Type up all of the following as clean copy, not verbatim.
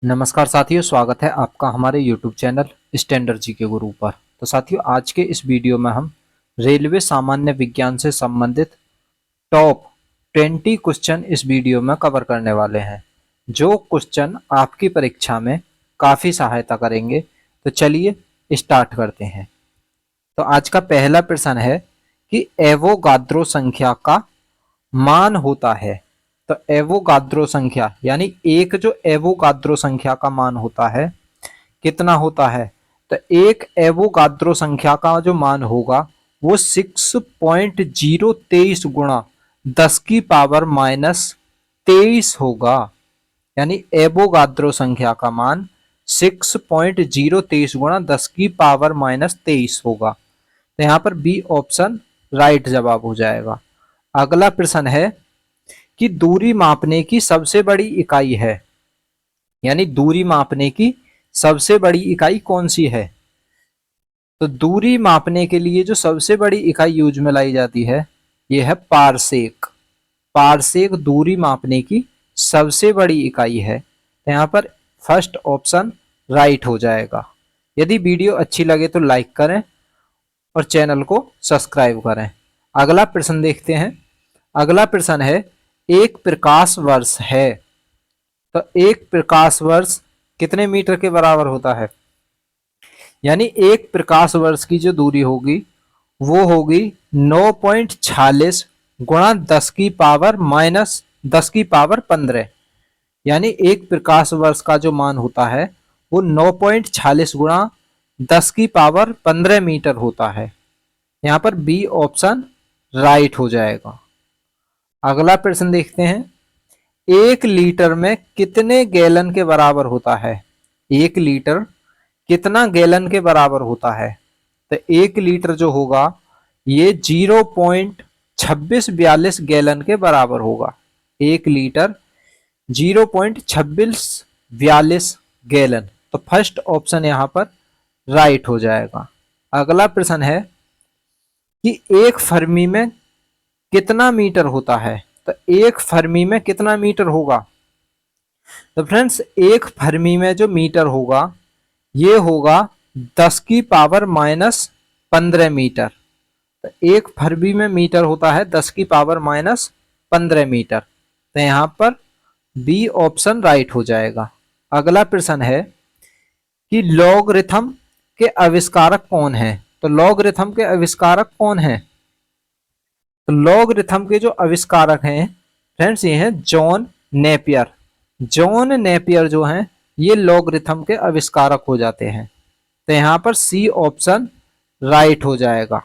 नमस्कार साथियों, स्वागत है आपका हमारे YouTube चैनल स्टैंडर्ड जी के गुरु पर। तो साथियों, आज के इस वीडियो में हम रेलवे सामान्य विज्ञान से संबंधित टॉप 20 क्वेश्चन इस वीडियो में कवर करने वाले हैं, जो क्वेश्चन आपकी परीक्षा में काफ़ी सहायता करेंगे। तो चलिए स्टार्ट करते हैं। तो आज का पहला प्रश्न है कि एवोगाद्रो संख्या का मान होता है। तो एवोगाद्रो संख्या यानी एक जो एवोगाद्रो संख्या का मान होता है कितना होता है। तो एक एवोगाद्रो संख्या का जो मान होगा वो 6.023 गुणा 10 की पावर -23 होगा। यानी एवोगाद्रो संख्या का मान 6.023 गुणा 10 की पावर -23 होगा। तो यहाँ पर बी ऑप्शन राइट जवाब हो जाएगा। अगला प्रश्न है कि दूरी मापने की सबसे बड़ी इकाई है, यानी दूरी मापने की सबसे बड़ी इकाई कौन सी है। तो दूरी मापने के लिए जो सबसे बड़ी इकाई यूज में लाई जाती है यह है पारसेक। पारसेक दूरी मापने की सबसे बड़ी इकाई है। तो यहाँ पर फर्स्ट ऑप्शन राइट हो जाएगा। यदि वीडियो अच्छी लगे तो लाइक करें और चैनल को सब्सक्राइब करें। अगला प्रश्न देखते हैं। अगला प्रश्न है एक प्रकाश वर्ष है। तो एक प्रकाश वर्ष कितने मीटर के बराबर होता है। यानी एक प्रकाश वर्ष की जो दूरी होगी वो होगी 9.46 गुणा 10 की पावर -10 की पावर 15। यानी एक प्रकाश वर्ष का जो मान होता है वो 9.46 गुणा 10 की पावर 15 मीटर होता है। यहाँ पर बी ऑप्शन राइट हो जाएगा। अगला प्रश्न देखते हैं। एक लीटर में कितने गैलन के बराबर होता है। एक लीटर कितना गैलन के बराबर होता है। तो एक लीटर जो होगा ये 0.2642 गैलन के बराबर होगा। एक लीटर 0.2642 गैलन। तो फर्स्ट ऑप्शन यहाँ पर राइट हो जाएगा। अगला प्रश्न है कि एक फर्मी में कितना मीटर होता है। तो एक फर्मी में कितना मीटर होगा। तो फ्रेंड्स एक फर्मी में जो मीटर होगा ये होगा 10 की पावर -15 मीटर। तो एक फर्मी में मीटर होता है 10 की पावर -15 मीटर। तो यहाँ पर बी ऑप्शन राइट हो जाएगा। अगला प्रश्न है कि लॉगरिथम के आविष्कारक कौन है। तो लॉगरिथम के आविष्कारक कौन है। तो लॉगरिथम के जो आविष्कारक हैं फ्रेंड्स ये हैं जॉन नेपियर। जॉन नेपियर जो हैं ये लॉगरिथम के आविष्कारक हो जाते हैं। तो यहाँ पर सी ऑप्शन राइट हो जाएगा,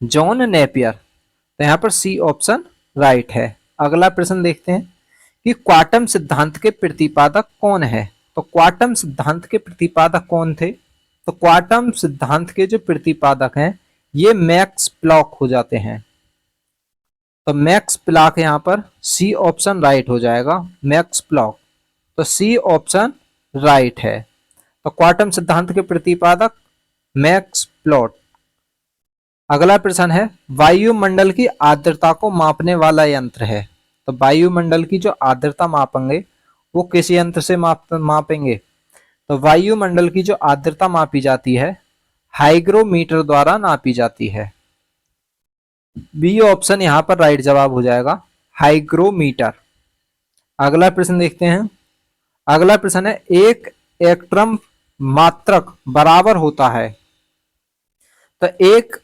जॉन नेपियर। तो यहाँ पर सी ऑप्शन राइट है। अगला प्रश्न देखते हैं कि क्वांटम सिद्धांत के प्रतिपादक कौन है। तो क्वांटम सिद्धांत के प्रतिपादक कौन थे। तो क्वांटम सिद्धांत के जो प्रतिपादक हैं ये मैक्स प्लॉक हो जाते हैं। तो मैक्स प्लॉक यहाँ पर सी ऑप्शन राइट हो जाएगा, मैक्स प्लॉक। तो सी ऑप्शन राइट है। तो क्वांटम सिद्धांत के प्रतिपादक मैक्स प्लॉक। अगला प्रश्न है वायुमंडल की आर्द्रता को मापने वाला यंत्र है। तो वायुमंडल की जो आर्द्रता मापेंगे वो किस यंत्र से मापेंगे। तो वायुमंडल की जो आर्द्रता मापी जाती है हाइग्रोमीटर द्वारा नापी जाती है। बी ऑप्शन यहाँ पर राइट जवाब हो जाएगा, हाइग्रोमीटर। अगला प्रश्न देखते हैं। अगला प्रश्न है एक इलेक्ट्रॉन मात्रक बराबर होता है। तो एक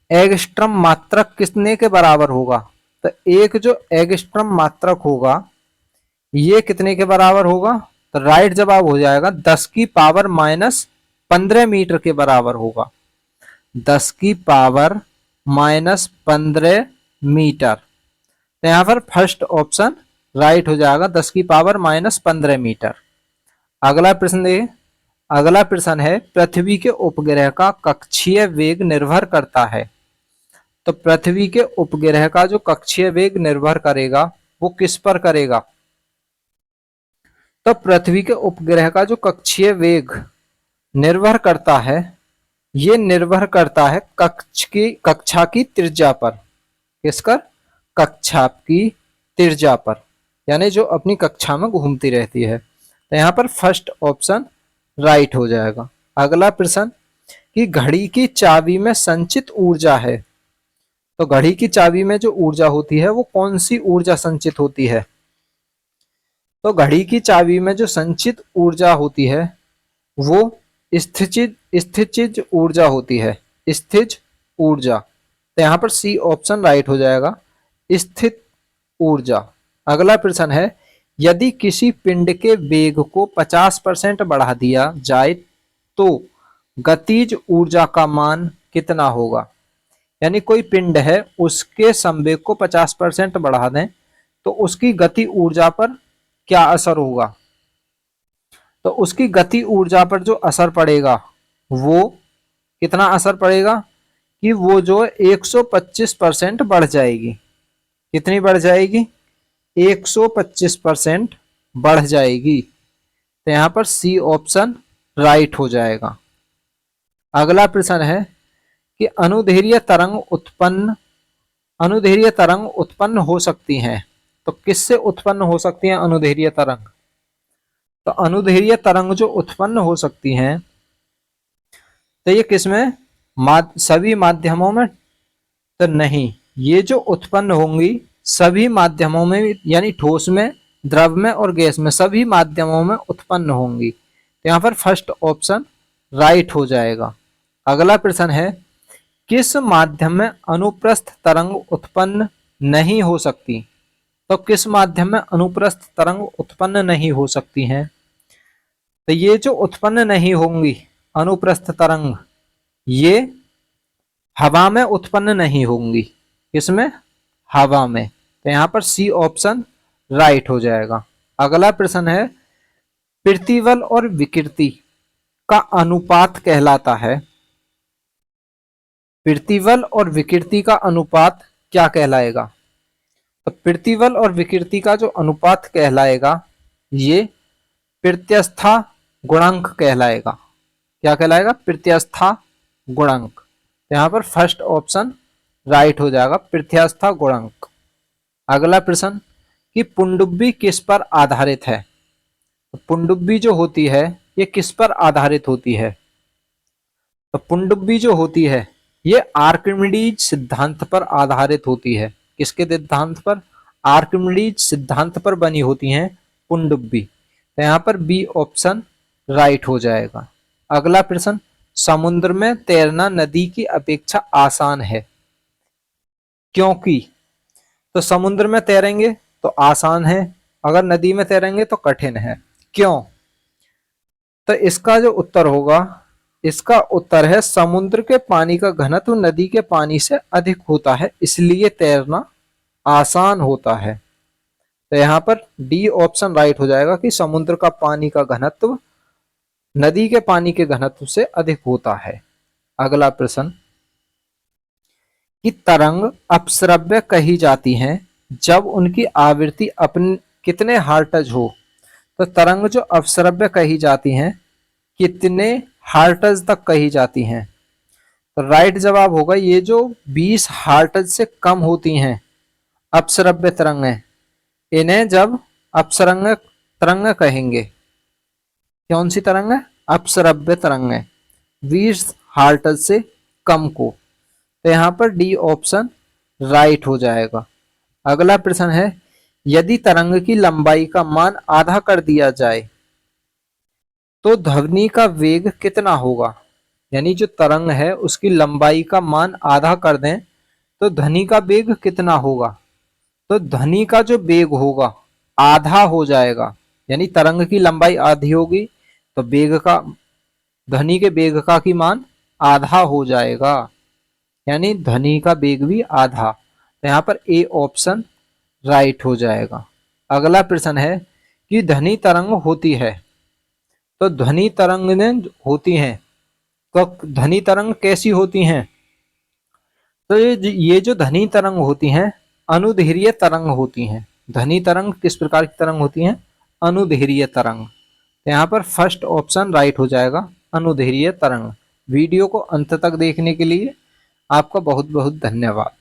एंगस्ट्रॉम मात्रक कितने के बराबर होगा। तो एक जो एंगस्ट्रॉम मात्रक होगा ये कितने के बराबर होगा। तो राइट जवाब हो जाएगा 10 की पावर -15 मीटर के बराबर होगा। 10 की पावर -15 मीटर। तो यहाँ पर फर्स्ट ऑप्शन राइट हो जाएगा, 10 की पावर -15 मीटर। अगला प्रश्न देखिए। अगला प्रश्न है पृथ्वी के उपग्रह का कक्षीय वेग निर्भर करता है। तो पृथ्वी के उपग्रह का जो कक्षीय वेग निर्भर करेगा वो किस पर करेगा। तो पृथ्वी के उपग्रह का जो कक्षीय वेग निर्भर करता है ये निर्भर करता है कक्षा की त्रिज्या पर। किसकर। कक्षा की त्रिज्या पर, यानी जो अपनी कक्षा में घूमती रहती है। तो यहाँ पर फर्स्ट ऑप्शन राइट हो जाएगा। अगला प्रश्न कि घड़ी की चाबी में संचित ऊर्जा है, तो घड़ी की चाबी में जो ऊर्जा होती है वो कौन सी ऊर्जा संचित होती है? तो घड़ी की चाबी में जो संचित ऊर्जा होती है वो स्थितिज ऊर्जा होती है, स्थिज ऊर्जा। तो यहाँ पर सी ऑप्शन राइट हो जाएगा, स्थित ऊर्जा। अगला प्रश्न है यदि किसी पिंड के वेग को 50% बढ़ा दिया जाए तो गतिज ऊर्जा का मान कितना होगा? यानी कोई पिंड है उसके संवेग को 50% बढ़ा दें तो उसकी गति ऊर्जा पर क्या असर होगा? तो उसकी गति ऊर्जा पर जो असर पड़ेगा वो कितना असर पड़ेगा कि वो जो 125% बढ़ जाएगी। कितनी बढ़ जाएगी? 125% बढ़ जाएगी। तो यहाँ पर सी ऑप्शन राइट हो जाएगा। अगला प्रश्न है कि अनुदैर्ध्य तरंग उत्पन्न हो सकती हैं, तो किससे उत्पन्न हो सकती हैं अनुदैर्ध्य तरंग? तो अनुदैर्ध्य तरंग जो उत्पन्न हो सकती हैं तो ये किसमें? सभी माध्यमों में तो नहीं, ये जो उत्पन्न होंगी सभी माध्यमों में, यानी ठोस में, द्रव में और गैस में, सभी माध्यमों में उत्पन्न होंगी। तो यहाँ पर फर्स्ट ऑप्शन राइट हो जाएगा। अगला प्रश्न है किस माध्यम में अनुप्रस्थ तरंग उत्पन्न नहीं हो सकती? तो किस माध्यम में अनुप्रस्थ तरंग उत्पन्न नहीं हो सकती हैं? तो ये जो उत्पन्न नहीं होंगी अनुप्रस्थ तरंग, ये हवा में उत्पन्न नहीं होंगी। किसमें? हवा में। तो यहाँ पर सी ऑप्शन राइट हो जाएगा। अगला प्रश्न है प्रतिबल और विकृति का अनुपात कहलाता है। प्रतिबल और विकृति का अनुपात क्या कहलाएगा? तो प्रतिबल और विकृति का जो अनुपात कहलाएगा ये प्रत्यस्था गुणांक कहलाएगा। क्या कहलाएगा? प्रत्यस्था गुणांक। तो यहाँ पर फर्स्ट ऑप्शन राइट हो जाएगा, प्रत्यस्था गुणांक। अगला प्रश्न कि पुनडुब्बी किस पर आधारित है? तो पुनडुब्बी जो होती है ये किस पर आधारित होती है? तो पुनडुब्बी जो होती है ये आर्किमिडीज सिद्धांत पर आधारित होती है। किसके सिद्धांत पर? आर्किमिडीज सिद्धांत पर बनी होती हैं पुनडुब्बी। तो यहाँ पर बी ऑप्शन राइट हो जाएगा। अगला प्रश्न समुद्र में तैरना नदी की अपेक्षा आसान है क्योंकि? तो समुद्र में तैरेंगे तो आसान है, अगर नदी में तैरेंगे तो कठिन है। क्यों? तो इसका जो उत्तर होगा, इसका उत्तर है समुद्र के पानी का घनत्व नदी के पानी से अधिक होता है, इसलिए तैरना आसान होता है। तो यहाँ पर डी ऑप्शन राइट हो जाएगा कि समुद्र का पानी का घनत्व नदी के पानी के घनत्व से अधिक होता है। अगला प्रश्न कि तरंग अपश्रव्य कही जाती हैं जब उनकी आवृत्ति अपने कितने हर्ट्ज हो? तो तरंग जो अपश्रव्य कही जाती हैं कितने हर्ट्ज तक कही जाती हैं? तो राइट जवाब होगा ये जो 20 हर्ट्ज से कम होती हैं अपश्रव्य तरंगें, इन्हें जब अपसरंग तरंग कहेंगे। कौन सी तरंग है? अपश्रव्य तरंगें 20 हर्ट्ज से कम को। तो यहाँ पर डी ऑप्शन राइट हो जाएगा। अगला प्रश्न है यदि तरंग की लंबाई का मान आधा कर दिया जाए तो ध्वनि का वेग कितना होगा? यानी जो तरंग है उसकी लंबाई का मान आधा कर दें तो ध्वनि का वेग कितना होगा? तो ध्वनि का जो वेग होगा आधा हो जाएगा, यानी तरंग की लंबाई आधी होगी तो वेग का, ध्वनि के वेग का की मान आधा हो जाएगा, यानी ध्वनि का वेग भी आधा। तो यहाँ पर ए ऑप्शन राइट हो जाएगा। अगला प्रश्न है कि ध्वनि तरंग होती है, तो ध्वनि तरंग होती हैं तो ध्वनि तरंग कैसी होती हैं? तो ये जो ध्वनि तरंग होती हैं अनुदैर्ध्य तरंग होती हैं। ध्वनि तरंग किस प्रकार की तरंग होती हैं? अनुदैर्ध्य तरंग। तो यहाँ पर फर्स्ट ऑप्शन राइट हो जाएगा, अनुदैर्ध्य तरंग। वीडियो को अंत तक देखने के लिए आपका बहुत बहुत धन्यवाद।